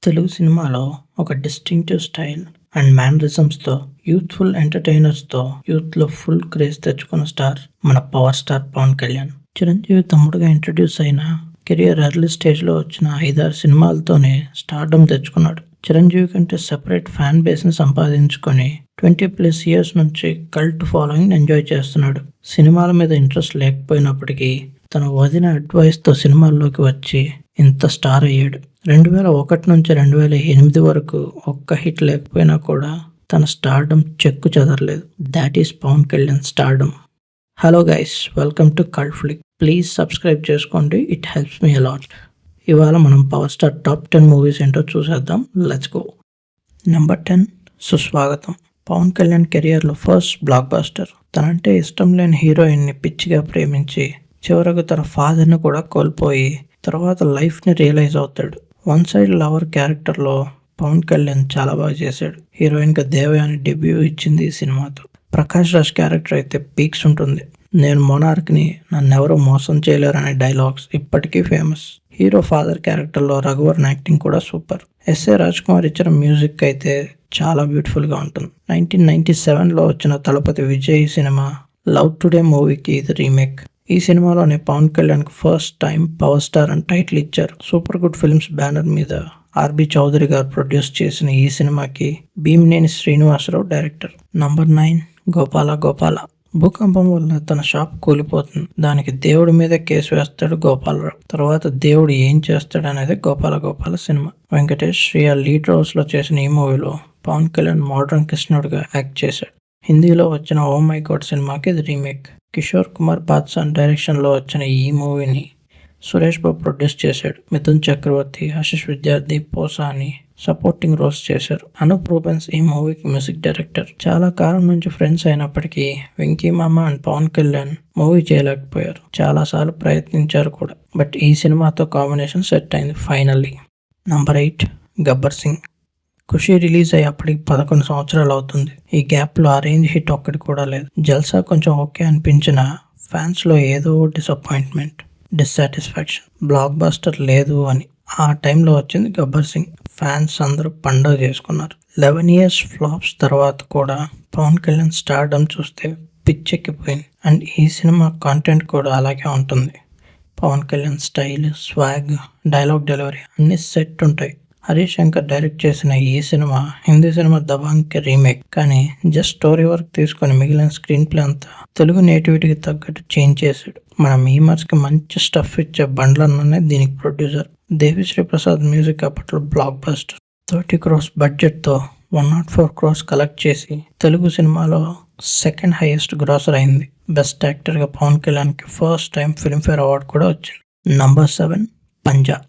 తెలుగు సినిమాలో ఒక distinctive style and మేనరిజమ్స్తో యూత్ఫుల్ ఎంటర్టైనర్స్తో యూత్లో ఫుల్ క్రేజ్ తెచ్చుకున్న స్టార్ మన పవర్ స్టార్ పవన్ కళ్యాణ్. చిరంజీవి తమ్ముడుగా ఇంట్రడ్యూస్ అయిన కెరియర్ ఎర్లీ స్టేజ్లో వచ్చిన 5-6 సినిమాలతోనే స్టార్డమ్ తెచ్చుకున్నాడు. చిరంజీవి కంటే సెపరేట్ ఫ్యాన్ బేస్ని సంపాదించుకొని 20+ ఇయర్స్ నుంచి కల్ట్ ఫాలోయింగ్ ఎంజాయ్ చేస్తున్నాడు. సినిమాల మీద ఇంట్రెస్ట్ లేకపోయినప్పటికీ తన వదిన అడ్వైస్తో సినిమాల్లోకి వచ్చి ఇంత స్టార్ అయ్యాడు. 2001 నుంచి 2008 వరకు ఒక్క హిట్ లేకపోయినా కూడా తన స్టార్డమ్ చెక్కు చెదరలేదు. That is Pawan Kalyan stardom. Hello guys, welcome to cult flick. Please subscribe చేసుకోండి, ఇట్ హెల్ప్స్ మీ అలాట్. ఇవాళ మనం పవర్ స్టార్ టాప్ 10 మూవీస్ ఏంటో చూసేద్దాం. Let's go. నెంబర్ 10 సుస్వాగతం. పవన్ కళ్యాణ్ కెరియర్లో ఫస్ట్ బ్లాక్ బస్టర్. తనంటే ఇష్టం లేని హీరోయిన్ని పిచ్చిగా ప్రేమించి చివరకు తన ఫాదర్ని కూడా కోల్పోయి తర్వాత లైఫ్ని రియలైజ్ అవుతాడు. వన్ సైడ్ లవర్ క్యారెక్టర్లో పవన్ కళ్యాణ్ చాలా బాగా చేశాడు. హీరోయిన్గా దేవయాని డెబ్యూ ఇచ్చింది ఈ సినిమాతో. ప్రకాష్ రాజ్ క్యారెక్టర్ అయితే పీక్స్ ఉంటుంది. నేను మొనార్క్ని, నన్నెవరూ మోసం చేయలేరు అనే డైలాగ్స్ ఇప్పటికీ ఫేమస్. హీరో ఫాదర్ క్యారెక్టర్లో రఘువరన్ యాక్టింగ్ కూడా సూపర్. ఎస్ఏ రాజ్ కుమార్ ఇచ్చిన మ్యూజిక్ అయితే చాలా బ్యూటిఫుల్గా ఉంటుంది. 1997లో వచ్చిన Thalapathy Vijay cinema love today మూవీకి ఇది రీమేక్. ఈ సినిమాలోనే పవన్ కళ్యాణ్కి ఫస్ట్ టైం పవర్ స్టార్ అని టైటిల్ ఇచ్చారు. సూపర్ గుడ్ ఫిల్మ్స్ బ్యానర్ మీద ఆర్బి చౌదరి గారు ప్రొడ్యూస్ చేసిన ఈ సినిమాకి భీమినేని శ్రీనివాసరావు డైరెక్టర్. నంబర్ 9 గోపాల గోపాల. భూకంపం వల్ల తన షాప్ కూలిపోతుంది. దానికి దేవుడి మీద కేసు వేస్తాడు గోపాలరావు. తర్వాత దేవుడు ఏం చేస్తాడు అనేది Gopala Gopala cinema. Venkatesh Shriya lead roles లో చేసిన ఈ మూవీలో పవన్ కళ్యాణ్ మోడర్న్ కృష్ణుడిగా యాక్ట్ చేశాడు. హిందీలో వచ్చిన ఓ మై గాడ్ సినిమాకి ఇది రీమేక్. కిషోర్ కుమార్ బాద్సాన్ డైరెక్షన్లో వచ్చిన ఈ మూవీని సురేష్ బాబు ప్రొడ్యూస్ చేశాడు. మిథున్ చక్రవర్తి, ఆశిష్ విద్యార్థి, పోసాని సపోర్టింగ్ రోల్స్ చేశారు. అనూప్ రూబెన్స్ ఈ మూవీకి మ్యూజిక్ డైరెక్టర్. చాలా కాలం నుంచి ఫ్రెండ్స్ అయినప్పటికీ వెంకీ మామ అండ్ పవన్ కళ్యాణ్ మూవీ చేయలేకపోయారు. చాలాసార్లు ప్రయత్నించారు కూడా, బట్ ఈ సినిమాతో కాంబినేషన్ సెట్ అయింది ఫైనల్లీ. నంబర్ 8 గబ్బర్ సింగ్. ఖుషి రిలీజ్ అయ్యి అప్పటికి 11 సంవత్సరాలు అవుతుంది. ఈ గ్యాప్లో ఆ రేంజ్ హిట్ ఒక్కటి కూడా లేదు. జల్సా కొంచెం ఓకే అనిపించిన ఫ్యాన్స్లో ఏదో డిసప్పాయింట్మెంట్, డిస్సాటిస్ఫాక్షన్, బ్లాక్ బస్టర్ లేదు అని. ఆ టైంలో వచ్చింది గబ్బర్ సింగ్. ఫ్యాన్స్ అందరూ పండుగ చేసుకున్నారు. 11 ఇయర్స్ ఫ్లాప్స్ తర్వాత కూడా పవన్ కళ్యాణ్ స్టార్డమ్ చూస్తే పిచ్చెక్కిపోయింది. అండ్ ఈ సినిమా కాంటెంట్ కూడా అలాగే ఉంటుంది. Pawan Kalyan style, swag, dialogue delivery అన్ని సెట్ ఉంటాయి. హరీష్ శంకర్ డైరెక్ట్ చేసిన ఈ సినిమా హిందీ సినిమా దబాంగ్కి రీమేక్. కానీ జస్ట్ స్టోరీ వర్క్ తీసుకొని మిగిలిన స్క్రీన్ ప్లే అంతా తెలుగు నేటివిటీకి తగ్గట్టు చేంజ్ చేశాడు. మన మీమర్స్కి మంచి స్టఫ్ ఇచ్చే బండ్లన్ననే దీనికి ప్రొడ్యూసర్. దేవిశ్రీ ప్రసాద్ మ్యూజిక్ అప్పట్లో బ్లాక్ బస్టర్. 30 crores బడ్జెట్తో 104 crores కలెక్ట్ చేసి తెలుగు సినిమాలో సెకండ్ హైయెస్ట్ గ్రాసర్ అయింది. బెస్ట్ యాక్టర్గా పవన్ కళ్యాణ్కి ఫస్ట్ టైం ఫిల్మ్ఫేర్ అవార్డు కూడా వచ్చింది. నంబర్ 7 పంజా.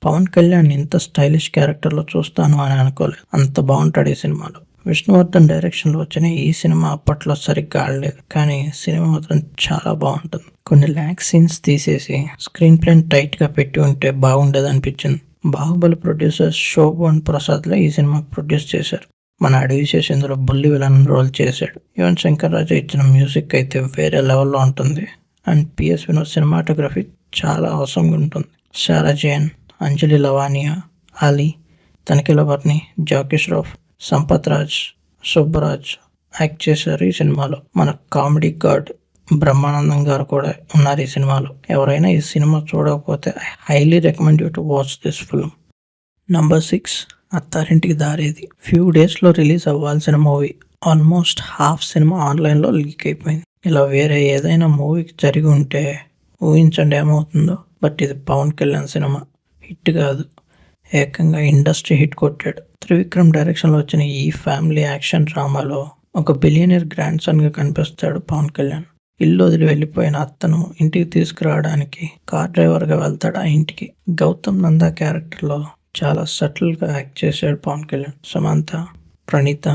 పవన్ కళ్యాణ్ ఇంత స్టైలిష్ క్యారెక్టర్లో చూస్తాను అని అనుకోలేదు. అంత బాగుంటాడు ఈ సినిమాలో. విష్ణువర్ధన్ డైరెక్షన్లో వచ్చిన ఈ సినిమా అప్పట్లో సరిగ్గా ఆడలేదు, కానీ సినిమా మాత్రం చాలా బాగుంటుంది. కొన్ని ల్యాక్ సీన్స్ తీసేసి స్క్రీన్ ప్లేని టైట్గా పెట్టి ఉంటే బాగుండేది అనిపించింది. బాహుబలి ప్రొడ్యూసర్ శోభన్ ప్రసాద్లో ఈ సినిమా ప్రొడ్యూస్ చేశారు. మన అడవిశేష్ ఇందులో బుల్లి విలన్ రోల్ చేశాడు. యువన్ శంకర్ రాజా ఇచ్చిన మ్యూజిక్ అయితే వేరే లెవెల్లో ఉంటుంది. అండ్ పిఎస్ వినోద్ సినిమాటోగ్రఫీ చాలా అవసరంగా ఉంటుంది. సారా జైన్, అంజలి లవానియా, అలీ, తనిఖీల వర్ని, జాకీ ష్రాఫ్, సంపత్ రాజ్, సుబ్బరాజ్ యాక్ట్ చేశారు ఈ సినిమాలో. మన కామెడీ గాడ్ బ్రహ్మానందం గారు కూడా ఉన్నారు ఈ సినిమాలో. ఎవరైనా ఈ సినిమా చూడకపోతే I highly recommend you to watch this film. Number 6 Attarintiki Daredi. Few డేస్లో రిలీజ్ అవ్వాల్సిన మూవీ ఆల్మోస్ట్ హాఫ్ సినిమా ఆన్లైన్లో లీక్ అయిపోయింది. ఇలా వేరే ఏదైనా మూవీకి జరిగి ఉంటే ఊహించండి ఏమవుతుందో. బట్ ఇది పవన్ కళ్యాణ్ సినిమా, హిట్ కాదు, ఏకంగా ఇండస్ట్రీ హిట్ కొట్టాడు. త్రివిక్రమ్ డైరెక్షన్లో వచ్చిన ఈ ఫ్యామిలీ యాక్షన్ డ్రామాలో ఒక బిలియనర్ గ్రాండ్ సన్గా కనిపిస్తాడు పవన్ కళ్యాణ్. ఇల్లు వదిలి వెళ్ళిపోయిన అత్తను ఇంటికి తీసుకురావడానికి కార్ డ్రైవర్గా వెళ్తాడు ఆ ఇంటికి. గౌతమ్ నందా క్యారెక్టర్లో చాలా సటిల్గా యాక్ట్ చేశాడు పవన్ కళ్యాణ్. సమంత, ప్రణీత,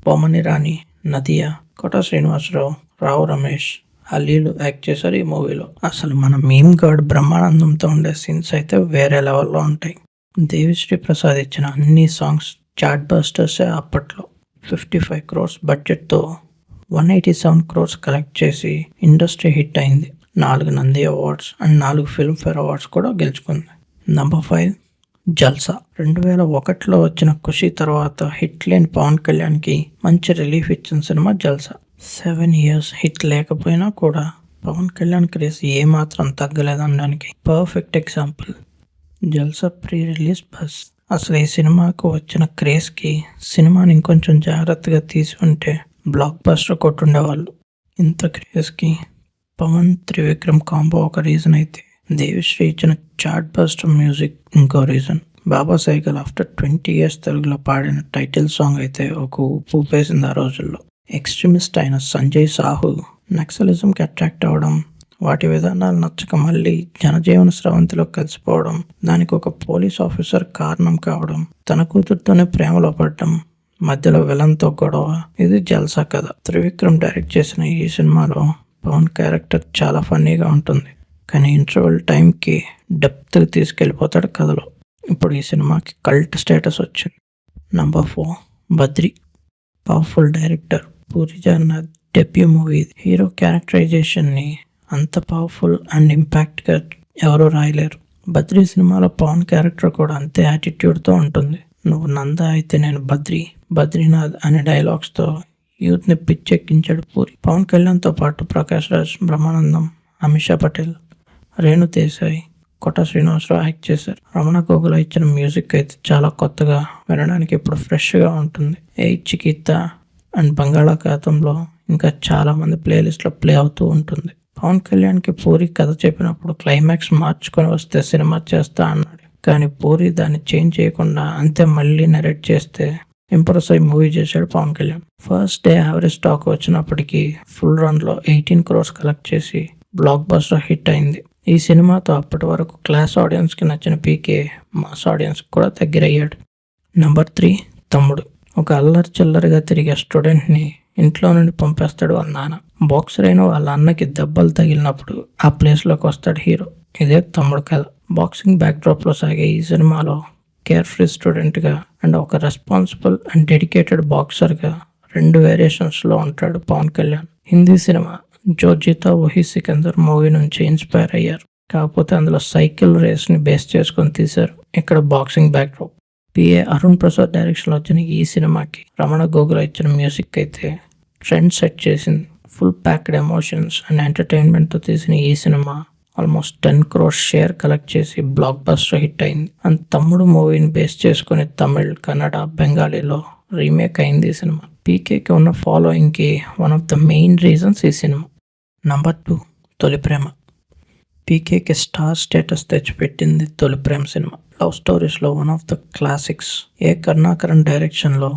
బొమ్మని రాణి, నదియా, కోట శ్రీనివాసరావు, రావు రమేష్, అలీలు యాక్ట్ చేశారు ఈ మూవీలో. అసలు మన మీమ్ గాడ్ బ్రహ్మానందంతో ఉండే సీన్స్ అయితే వేరే లెవెల్లో ఉంటాయి. దేవిశ్రీ ప్రసాద్ ఇచ్చిన అన్ని సాంగ్స్ చాట్ బస్టర్సే అప్పట్లో. 55 crores బడ్జెట్తో 187 crores కలెక్ట్ చేసి ఇండస్ట్రీ హిట్ అయింది. 4 Nandi awards and 4 Filmfare awards కూడా గెలుచుకుంది. నంబర్ 5 జల్సా. 2001లో వచ్చిన ఖుషి తర్వాత హిట్ లేని పవన్ కళ్యాణ్కి మంచి రిలీఫ్ ఇచ్చిన సినిమా జల్సా. 7 years హిట్ లేకపోయినా కూడా పవన్ కళ్యాణ్ క్రేజ్ ఏమాత్రం తగ్గలేదనడానికి పర్ఫెక్ట్ ఎగ్జాంపుల్ జల్సా ప్రీ రిలీజ్ బస్. అసలు ఈ సినిమాకు వచ్చిన క్రేజ్కి సినిమాని ఇంకొంచెం జాగ్రత్తగా తీసి ఉంటే బ్లాక్ బస్టర్ కొట్టుండేవాళ్ళు. ఇంత క్రేజ్కి పవన్ త్రివిక్రమ్ కాంబో ఒక రీజన్ అయితే దేవిశ్రీ ఇచ్చిన చాట్ బస్టర్ మ్యూజిక్ ఇంకో reason. Baba cycle after 20 years తెలుగులో పాడిన టైటిల్ సాంగ్ అయితే ఒక ఊపు ఊపేసింది ఆ రోజుల్లో. ఎక్స్ట్రీమిస్ట్ అయిన సంజయ్ సాహు నక్సలిజంకి అట్రాక్ట్ అవ్వడం, వాటి విధానాలు నచ్చక మళ్ళీ జనజీవన స్రవంతిలో కలిసిపోవడం, దానికి ఒక పోలీస్ ఆఫీసర్ కారణం కావడం, తన కూతురుతోనే ప్రేమలో పడడం, మధ్యలో విలన్తో గొడవ. ఇది జల్సా కథ. త్రివిక్రమ్ డైరెక్ట్ చేసిన ఈ సినిమాలో పవన్ క్యారెక్టర్ చాలా ఫన్నీగా ఉంటుంది, కానీ ఇంటర్వెల్ టైంకి డెప్త్కి తీసుకెళ్ళిపోతాడు కథలో. ఇప్పుడు ఈ సినిమాకి కల్ట్ స్టేటస్ వచ్చింది. Number 4 Badri. Powerful director Puri Jagannath debut movie. Hero క్యారెక్టరైజేషన్ని అంత పవర్ఫుల్ అండ్ ఇంపాక్ట్గా ఎవరూ రాయలేరు. బద్రి సినిమాలో పవన్ క్యారెక్టర్ కూడా అంతే యాటిట్యూడ్తో ఉంటుంది. నువ్వు నంద అయితే నేను బద్రీనాథ్ అనే డైలాగ్స్తో యూత్ని పిచ్చెక్కించాడు పూరి. పవన్ కళ్యాణ్తో పాటు ప్రకాష్ రాజ్, బ్రహ్మానందం, అమిషా పటేల్, రేణు దేశాయ్, కొట్ట శ్రీనివాసరావు యాక్ట్ చేశారు. రమణ గోగుల ఇచ్చిన మ్యూజిక్ అయితే చాలా కొత్తగా వినడానికి ఇప్పుడు ఫ్రెష్గా ఉంటుంది. ఏ చికిత్త అండ్ బంగాళాఖాతంలో ఇంకా చాలామంది ప్లేలిస్ట్లో ప్లే అవుతూ ఉంటుంది. పవన్ కళ్యాణ్కి పూరి కథ చెప్పినప్పుడు క్లైమాక్స్ మార్చుకొని వస్తే సినిమా చేస్తా అన్నాడు, కానీ పూరి దాన్ని చేంజ్ చేయకుండా అంతే మళ్ళీ నరేట్ చేస్తే ఇంప్రెస్ అయ్యి మూవీ చేశాడు Pawan Kalyan. First day average talk వచ్చినప్పటికీ ఫుల్ రన్లో 18 crores కలెక్ట్ చేసి బ్లాక్ బస్టర్ హిట్ అయింది. ఈ సినిమాతో అప్పటి వరకు క్లాస్ ఆడియన్స్కి నచ్చిన పీకే మాస్ ఆడియన్స్కి కూడా దగ్గరయ్యాడు. నంబర్ 3 తమ్ముడు. ఒక అల్లరి చిల్లరిగా తిరిగే స్టూడెంట్ని ఇంట్లో నుండి పంపేస్తాడు వాళ్ళ నాన్న. బాక్సర్ అయిన వాళ్ళ అన్నకి దెబ్బలు తగిలినప్పుడు ఆ ప్లేస్లోకి వస్తాడు హీరో. ఇదే తమ్ముడు కథ. బాక్సింగ్ బ్యాక్డ్రాప్లో సాగే ఈ సినిమాలో కేర్ ఫ్రీ స్టూడెంట్గా అండ్ ఒక రెస్పాన్సిబుల్ అండ్ డెడికేటెడ్ బాక్సర్గా 2 వేరియేషన్స్లో ఉంటాడు పవన్ కళ్యాణ్. హిందీ సినిమా జో జీతా వహీ సికందర్ మూవీ నుంచి ఇన్స్పైర్ అయ్యారు, కాకపోతే అందులో సైకిల్ రేస్ని బేస్ చేసుకొని తీశారు. ఇక్కడ boxing backdrop. PA Arun Prasad డైరెక్షన్లో వచ్చిన ఈ సినిమాకి రమణ గోగుల ఇచ్చిన మ్యూజిక్ అయితే ట్రెండ్ సెట్ చేసింది. ఫుల్ ప్యాక్డ్ ఎమోషన్స్ అండ్ ఎంటర్టైన్మెంట్తో తీసిన ఈ cinema almost 10 crores share collect చేసి బ్లాక్ బస్టర్ హిట్ అయింది. అండ్ తమ్ముడు మూవీని బేస్ చేసుకుని తమిళ్, కన్నడ, బెంగాలీలో రీమేక్ అయింది ఈ సినిమా. పీకేకి ఉన్న ఫాలోయింగ్కి one of the main reasons ఈ సినిమా. నంబర్ 2 తొలి ప్రేమ. పీకేకి స్టార్ స్టేటస్ తెచ్చిపెట్టింది తొలి ప్రేమ సినిమా. లవ్ స్టోరీస్లో one of the classics. A Karunakaran డైరెక్షన్లో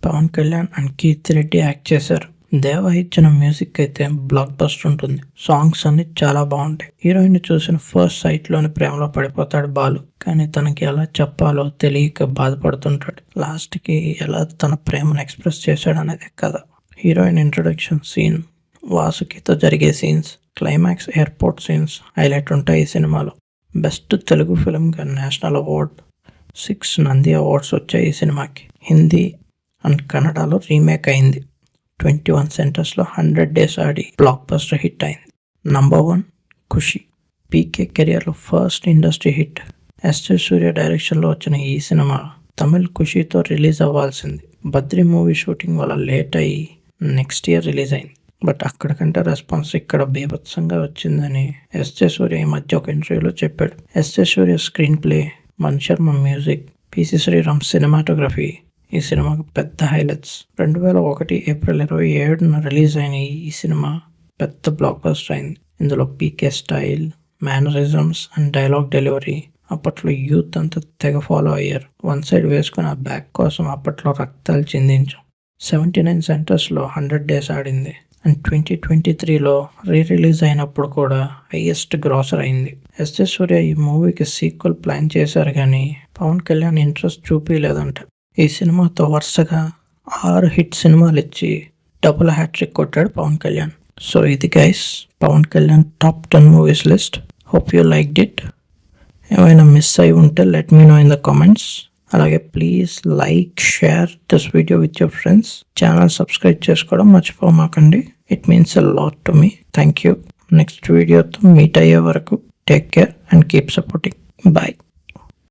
పవన్ కళ్యాణ్ అండ్ కీర్తి రెడ్డి యాక్ట్ చేశారు. దేవ ఇచ్చిన మ్యూజిక్ అయితే బ్లాక్ బస్టర్ ఉంటుంది. సాంగ్స్ అన్ని చాలా బాగుంటాయి. హీరోయిన్ చూసిన ఫస్ట్ సైట్లోని ప్రేమలో పడిపోతాడు బాలు, కానీ తనకి ఎలా చెప్పాలో తెలియక బాధపడుతుంటాడు. లాస్ట్కి ఎలా తన ప్రేమను ఎక్స్ప్రెస్ చేశాడు అనేది కథ. హీరోయిన్ ఇంట్రొడక్షన్ సీన్, వాసుకితో జరిగే scenes, climax airport scenes highlight ఉంటాయి ఈ సినిమాలో. బెస్ట్ తెలుగు ఫిల్మ్గా నేషనల్ అవార్డ్, 6 నంది అవార్డ్స్ వచ్చాయి ఈ సినిమాకి. హిందీ అండ్ కన్నడలో రీమేక్ అయింది. 21 సెంటర్స్లో 100 days ఆడి బ్లాక్ బస్టర్ హిట్ అయింది. నంబర్ 1 ఖుషి. పీకే కెరియర్లో first industry hit. SJ Surya డైరెక్షన్లో వచ్చిన ఈ సినిమా తమిళ్ ఖుషితో రిలీజ్ అవ్వాల్సింది. బద్రి మూవీ షూటింగ్ వల్ల లేట్ అయ్యి నెక్స్ట్ ఇయర్ రిలీజ్ అయింది. బట్ అక్కడికంటే రెస్పాన్స్ ఇక్కడ బీభత్సంగా వచ్చిందని ఎస్జే సూర్య ఈ మధ్య ఒక ఇంటర్వ్యూలో చెప్పాడు. SJ Surya screenplay, Mani Sharma music, PC Sreeram cinematography ఈ సినిమాకు పెద్ద హైలైట్స్. 2001 April 27న రిలీజ్ అయిన ఈ సినిమా పెద్ద బ్లాక్ బస్టర్ అయింది. ఇందులో PK style, mannerisms and dialogue delivery అప్పట్లో యూత్ అంతా తెగ ఫాలో అయ్యారు. వన్ సైడ్ వేసుకుని ఆ బ్యాక్ కోసం అప్పట్లో రక్తాలు చిందించాం. 79 సెంటర్స్లో 100 days ఆడింది. అండ్ 2023లో రిలీజ్ అయినప్పుడు కూడా హైయెస్ట్ గ్రాసర్ అయింది. ఎస్జే సూర్య ఈ మూవీకి సీక్వెల్ ప్లాన్ చేశారు, కానీ పవన్ కళ్యాణ్ ఇంట్రెస్ట్ చూపించలేదంట. ఈ సినిమాతో వరుసగా 6 హిట్ సినిమాలు ఇచ్చి డబుల్ హ్యాట్రిక్ కొట్టాడు పవన్ కళ్యాణ్. సో ఇది guys Pawan Kalyan top 10 movies list. Hope you liked it. ఏమైనా మిస్ అయి ఉంటే let me know in the comments. అలాగే please like, share this video with your friends. Channel subscribe చేసుకోవడం మర్చిపోమాకండి. It means a lot to me. Thank you. Next వీడియోతో meet అయ్యే వరకు take care and keep supporting. Bye.